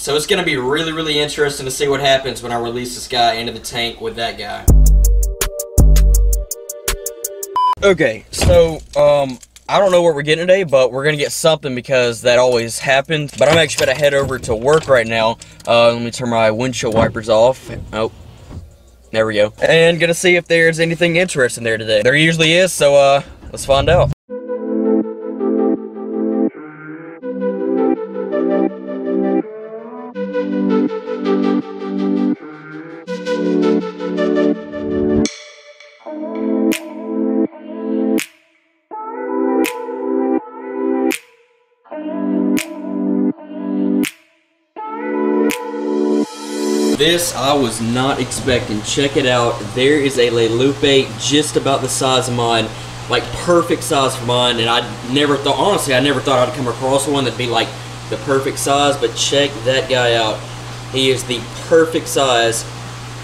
So it's going to be really, really interesting to see what happens when I release this guy into the tank with that guy. Okay, so, I don't know what we're getting today, but we're gonna get something because that always happens. But I'm actually gonna head over to work right now. Let me turn my windshield wipers off. Oh, there we go. And gonna see if there's anything interesting there today. There usually is, so let's find out. This I was not expecting. Check it out. There is a leleupi just about the size of mine, like perfect size for mine, and I never thought, honestly, I never thought I'd come across one that'd be like the perfect size, but check that guy out. He is the perfect size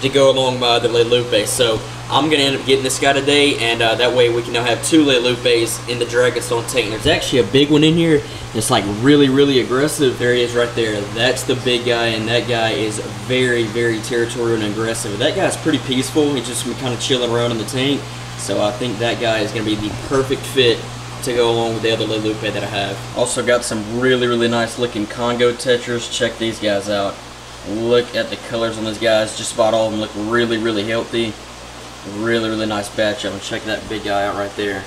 to go along by the leleupi. So I'm gonna end up getting this guy today, and that way we can now have 2 leleupis in the Dragonstone tank. There's actually a big one in here that's like really, really aggressive. There he is right there. That's the big guy, and that guy is very, very territorial and aggressive. That guy's pretty peaceful. He's just kind of chilling around in the tank. So I think that guy is gonna be the perfect fit to go along with the other leleupi that I have. Also got some really, really nice looking Congo tetras. Check these guys out. Look at the colors on these guys. Just about all of them look really, really healthy. Really, really nice batch of them. Check that big guy out right there.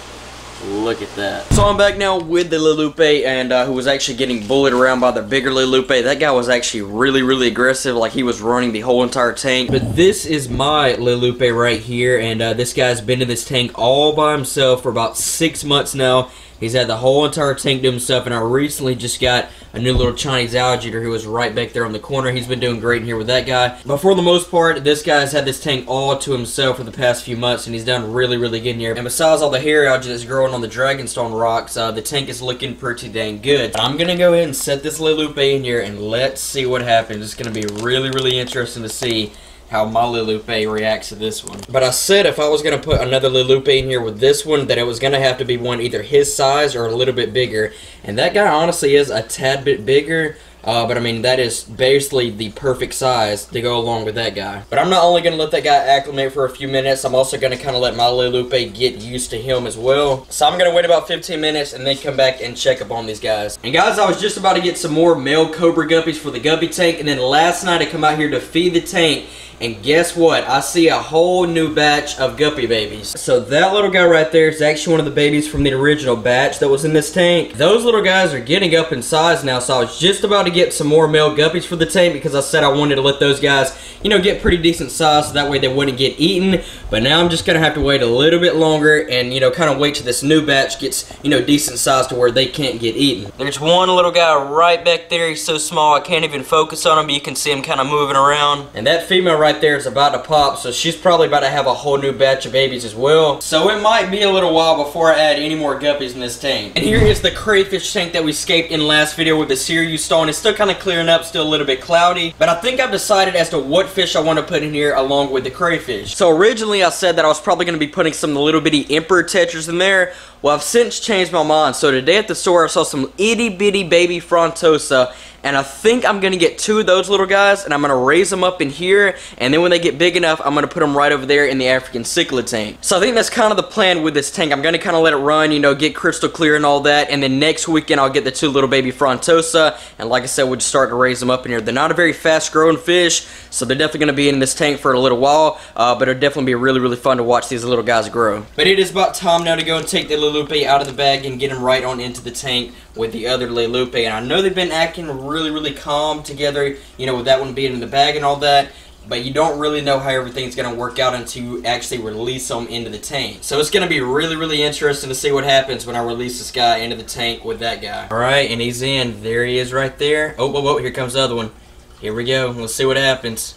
Look at that. So I'm back now with the leleupi, and who was actually getting bullied around by the bigger leleupi. That guy was actually really, really aggressive, like he was running the whole entire tank. But this is my leleupi right here, and this guy's been in this tank all by himself for about 6 months now. He's had the whole entire tank to himself, and I recently just got a new little Chinese alligator who was right back there on the corner. He's been doing great in here with that guy. But for the most part, this guy's had this tank all to himself for the past few months, and he's done really, really good in here. And besides all the hair algae that's growing on the Dragonstone rocks, the tank is looking pretty dang good. I'm going to go ahead and set this leleupi in here, and let's see what happens. It's going to be really, really interesting to see how my leleupi reacts to this one. But I said if I was going to put another leleupi in here with this one, that it was going to have to be one either his size or a little bit bigger. And that guy honestly is a tad bit bigger, but I mean, that is basically the perfect size to go along with that guy. But I'm not only going to let that guy acclimate for a few minutes, I'm also going to kind of let my leleupi get used to him as well. So I'm going to wait about 15 minutes and then come back and check up on these guys. And guys, I was just about to get some more male cobra guppies for the guppy tank, and then last night I come out here to feed the tank, and guess what? I see a whole new batch of guppy babies. So that little guy right there is actually one of the babies from the original batch that was in this tank. Those little guys are getting up in size now, so I was just about to get some more male guppies for the tank because I said I wanted to let those guys, you know, get pretty decent size so that way they wouldn't get eaten. But now I'm just going to have to wait a little bit longer and, you know, kind of wait till this new batch gets, you know, decent size to where they can't get eaten. There's one little guy right back there. He's so small I can't even focus on him, but you can see him kind of moving around. And that female right there is about to pop, so she's probably about to have a whole new batch of babies as well. So it might be a little while before I add any more guppies in this tank. And here is the crayfish tank that we escaped in the last video with the Sirius stone. It's still kind of clearing up, still a little bit cloudy, but I think I've decided as to what fish I want to put in here along with the crayfish. So originally I said that I was probably going to be putting some little bitty emperor tetras in there. Well, I've since changed my mind. So today at the store I saw some itty bitty baby frontosa, and I think I'm going to get 2 of those little guys, and I'm going to raise them up in here, and then when they get big enough, I'm going to put them right over there in the African cichlid tank. So I think that's kind of the plan with this tank. I'm going to kind of let it run, you know, get crystal clear and all that, and then next weekend I'll get the 2 little baby frontosa, and like I said, we'll just start to raise them up in here. They're not a very fast growing fish, so they're definitely going to be in this tank for a little while, but it'll definitely be really, really fun to watch these little guys grow. But it is about time now to go and take the leleupi out of the bag and get them right on into the tank with the other leleupi. And I know they've been acting really, really calm together, you know, with that one being in the bag and all that, but you don't really know how everything's going to work out until you actually release them into the tank. So it's going to be really, really interesting to see what happens when I release this guy into the tank with that guy. Alright, and he's in. There he is right there. Oh, whoa, whoa, here comes the other one. Here we go. Let's see what happens.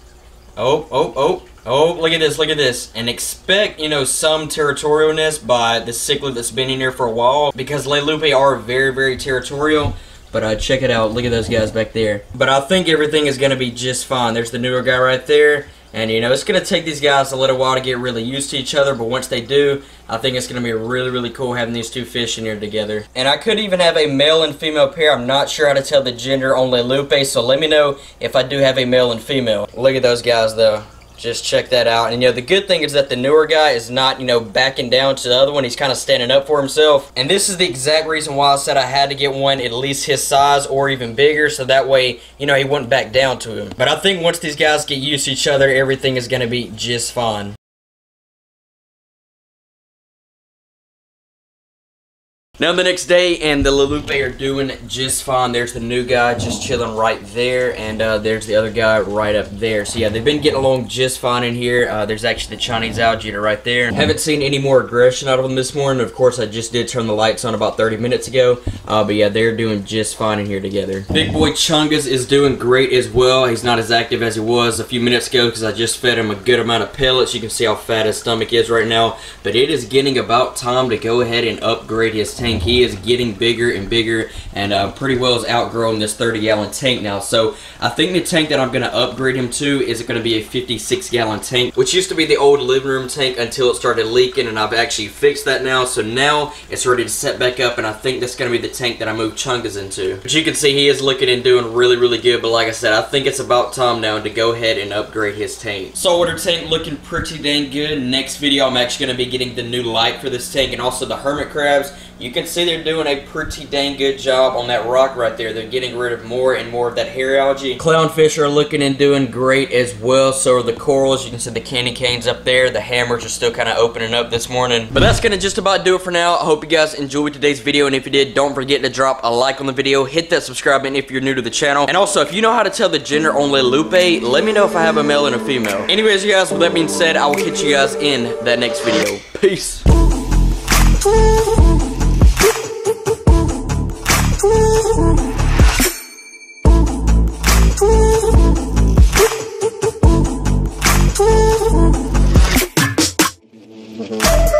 Oh, oh, oh. Oh, look at this, look at this. And expect, you know, some territorialness by the cichlid that's been in here for a while, because leleupi are very, very territorial. But check it out, look at those guys back there. But I think everything is going to be just fine. There's the newer guy right there, And, you know, it's going to take these guys a little while to get really used to each other, but once they do, I think it's going to be really, really cool having these two fish in here together. And I could even have a male and female pair. I'm not sure how to tell the gender on leleupi, so let me know if I do have a male and female. Look at those guys, though. Just check that out. And, you know, the good thing is that the newer guy is not, you know, backing down to the other one. He's kind of standing up for himself. And this is the exact reason why I said I had to get one at least his size or even bigger, so that way, you know, he wouldn't back down to him. But I think once these guys get used to each other, everything is going to be just fine. Now the next day, and the leleupi are doing just fine. There's the new guy just chilling right there, and there's the other guy right up there. So yeah, they've been getting along just fine in here. There's actually the Chinese alligator right there. Haven't seen any more aggression out of them this morning. Of course, I just did turn the lights on about 30 minutes ago. But yeah, they're doing just fine in here together. Big boy Chungus is doing great as well. He's not as active as he was a few minutes ago because I just fed him a good amount of pellets. You can see how fat his stomach is right now. But it is getting about time to go ahead and upgrade his tank. He is getting bigger and bigger, and pretty well has outgrown this 30-gallon tank now. So I think the tank that I'm going to upgrade him to is going to be a 56-gallon tank, which used to be the old living room tank until it started leaking, and I've actually fixed that now. So now it's ready to set back up, and I think that's going to be the tank that I move Chungus into. But you can see he is looking and doing really, really good. But like I said, I think it's about time now to go ahead and upgrade his tank. Saltwater tank looking pretty dang good. Next video, I'm actually going to be getting the new light for this tank and also the hermit crabs. You can see they're doing a pretty dang good job on that rock right there. They're getting rid of more and more of that hair algae. Clownfish are looking and doing great as well. So are the corals. You can see the candy canes up there. The hammers are still kind of opening up this morning. But that's going to just about do it for now. I hope you guys enjoyed today's video. And if you did, don't forget to drop a like on the video. Hit that subscribe button if you're new to the channel. And also, if you know how to tell the gender on leleupi, let me know if I have a male and a female. Anyways, you guys, with that being said, I will catch you guys in that next video. Peace. Thank you.